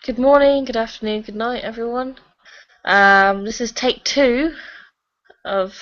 Good morning, good afternoon, good night, everyone. This is take two of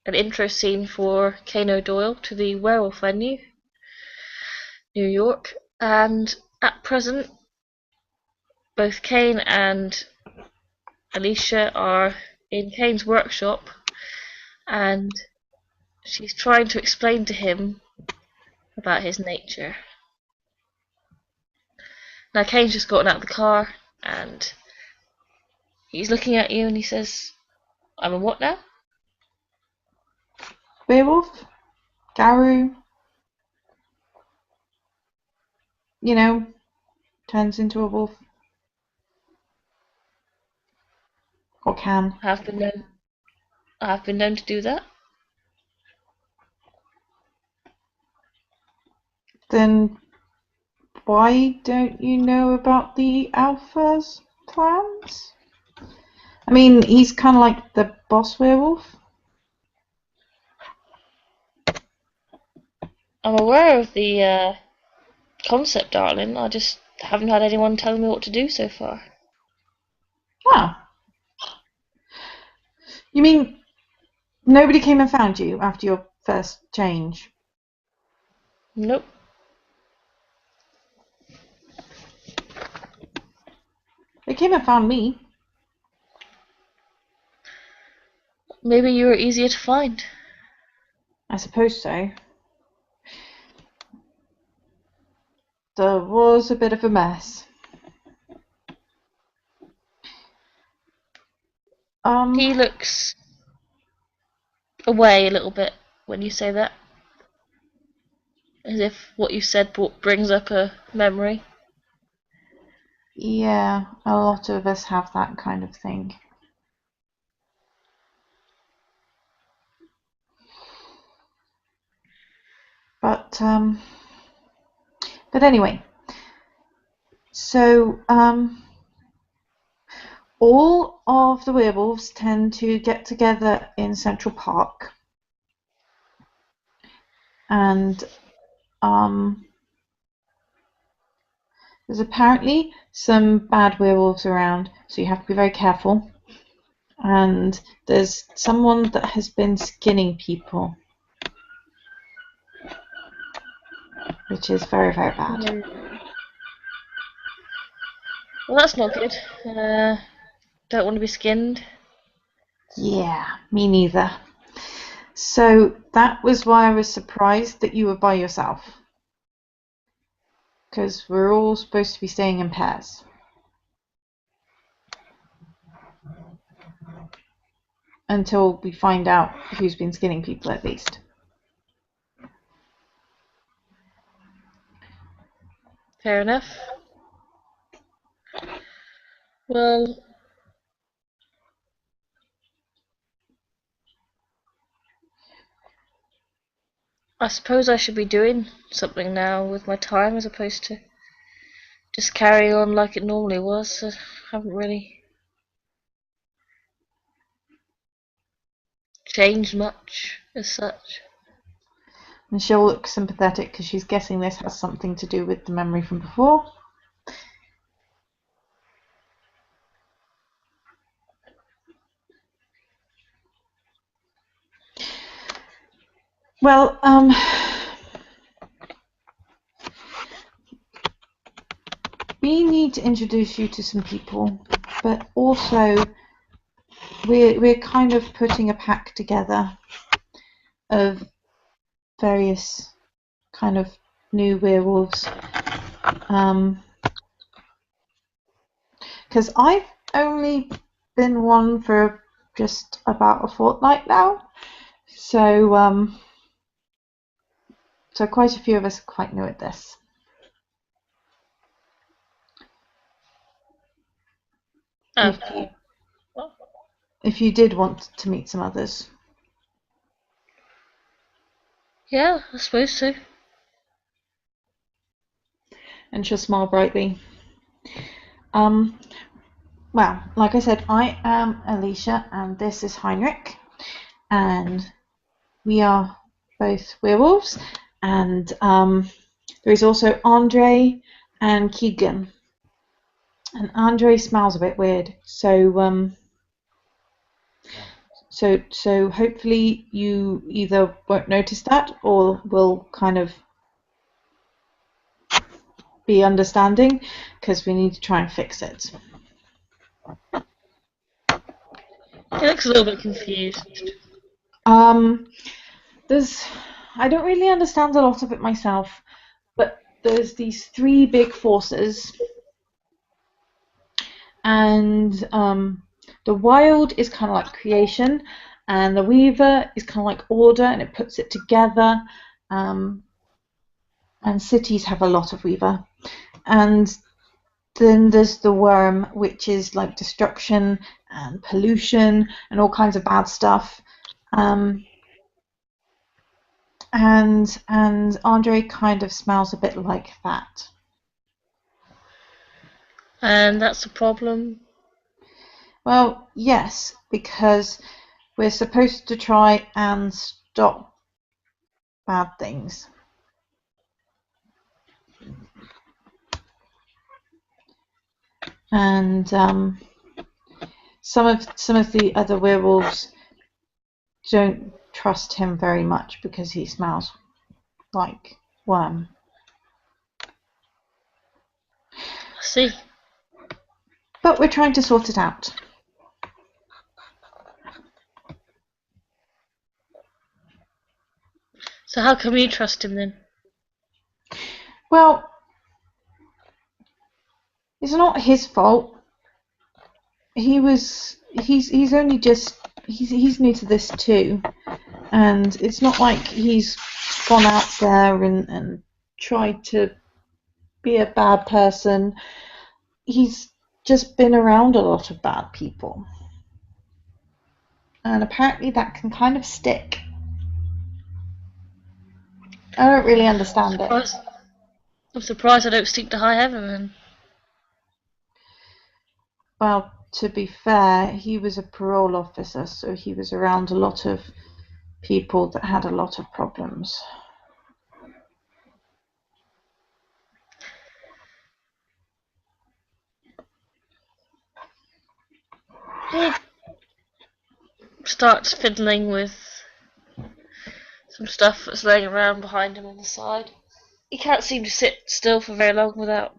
an intro scene for Kano Doyle to the werewolf venue, New York. And at present, both Kane and Alicia are in Kane's workshop, and she's trying to explain to him about his nature. Now, Kane's just gotten out of the car, and he's looking at you, and he says, "I'm a what now?" Werewolf, Garu, turns into a wolf. Or can. I've been known. I've been known to do that. Then why don't you know about the Alpha's plans? I mean, he's kind of like the boss werewolf. I'm aware of the concept, darling. I just haven't had anyone telling me what to do so far. Oh. You mean nobody came and found you after your first change? Nope. They came and found me. Maybe you were easier to find. I suppose so. There was a bit of a mess. He looks away a little bit when you say that. As if what you said brings up a memory. Yeah, a lot of us have that kind of thing. But anyway, so all of the werewolves tend to get together in Central Park, and there's apparently some bad werewolves around, so you have to be very careful. And there's someone that has been skinning people, which is very, very bad. Well, that's not good. Don't want to be skinned. Yeah, me neither. So that was why I was surprised that you were by yourself. Because we're all supposed to be staying in pairs. Until we find out who's been skinning people, at least. Fair enough. Well, I suppose I should be doing something now with my time as opposed to just carrying on like it normally was. I haven't really changed much as such. And she'll look sympathetic because she's guessing this has something to do with the memory from before. Well, we need to introduce you to some people, but also we're kind of putting a pack together of various kind of new werewolves. Because I've only been one for just about a fortnight now, so so quite a few of us are quite new at this. Oh. If you did want to meet some others. Yeah, I suppose so. And she'll smile brightly. Well, like I said, I am Alicia and this is Heinrich, and we are both werewolves, and there is also Andre and Keegan. And Andre smells a bit weird. So so hopefully you either won't notice that or will kind of be understanding, because we need to try and fix it. He looks a little bit confused. There's I don't really understand a lot of it myself, but there's these three big forces, and the wild is kind of like creation, and the weaver is kind of like order, and it puts it together. And cities have a lot of weaver, and then there's the worm, which is like destruction and pollution and all kinds of bad stuff. And Andre kind of smells a bit like that. And that's a problem? Well, yes, because we're supposed to try and stop bad things. And some of the other werewolves don't trust him very much because he smells like worm. I see. But we're trying to sort it out. So how come you trust him then? Well, it's not his fault. He's only just he's new to this too, and it's not like he's gone out there and tried to be a bad person. He's just been around a lot of bad people, and apparently that can kind of stick. I don't really understand it. I'm surprised I don't stick to high heaven then. Well, to be fair, he was a parole officer, so he was around a lot of people that had a lot of problems. He starts fiddling with some stuff that's laying around behind him on the side. He can't seem to sit still for very long without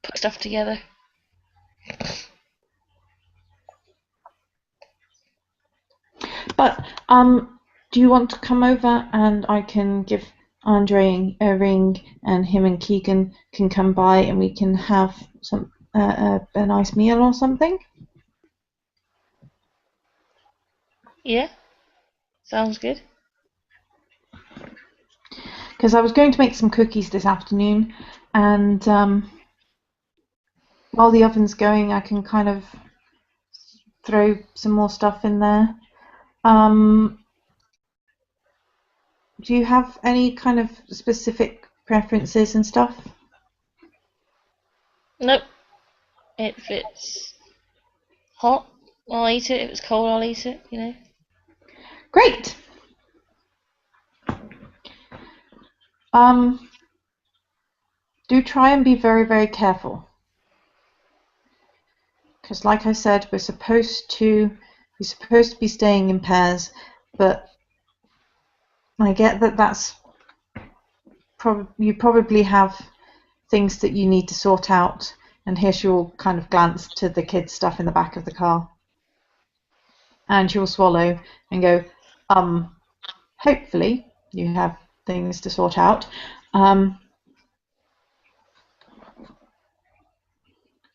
putting stuff together. But do you want to come over and I can give Andre a ring, and him and Keegan can come by and we can have some a nice meal or something? Yeah, sounds good. Because I was going to make some cookies this afternoon, and while the oven's going, I can kind of throw some more stuff in there. Do you have any kind of specific preferences and stuff? Nope. If it's hot, I'll eat it. If it's cold, I'll eat it, you know. Great! Do try and be very, very careful. Because like I said, we're supposed to be staying in pairs, but I get that that's you probably have things that you need to sort out. And here she'll kind of glance to the kids' stuff in the back of the car, and she'll swallow and go, hopefully you have things to sort out.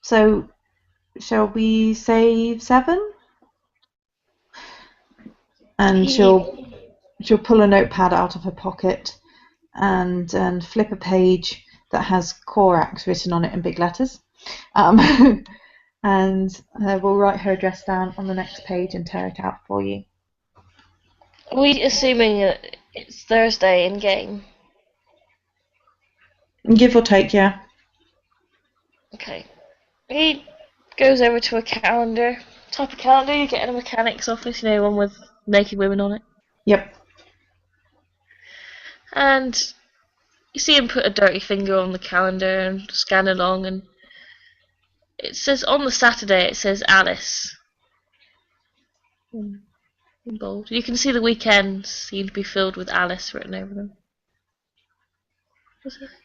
So shall we say 7? And she'll pull a notepad out of her pocket and flip a page that has Corax written on it in big letters. And we'll write her address down on the next page and tear it out for you. Are we assuming that it's Thursday in game? Give or take, yeah. Okay. He goes over to a calendar. Type of calendar you get in a mechanic's office, you know, one with naked women on it. Yep. And you see him put a dirty finger on the calendar and scan along, and it says on the Saturday, it says Alice in bold. You can see the weekends seem to be filled with Alice written over them.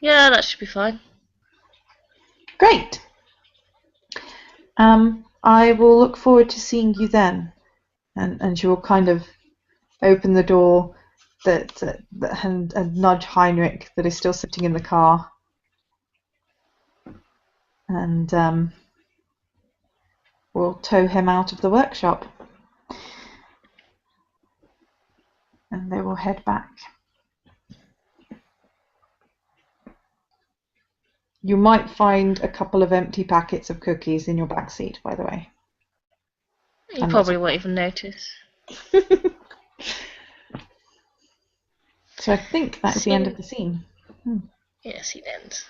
Yeah, that should be fine. Great. I will look forward to seeing you then. And she will kind of open the door and nudge Heinrich, that is still sitting in the car. And we'll tow him out of the workshop. And they will head back. You might find a couple of empty packets of cookies in your back seat, by the way. You probably won't even notice. So I think that's the end of the scene. Yes, it ends.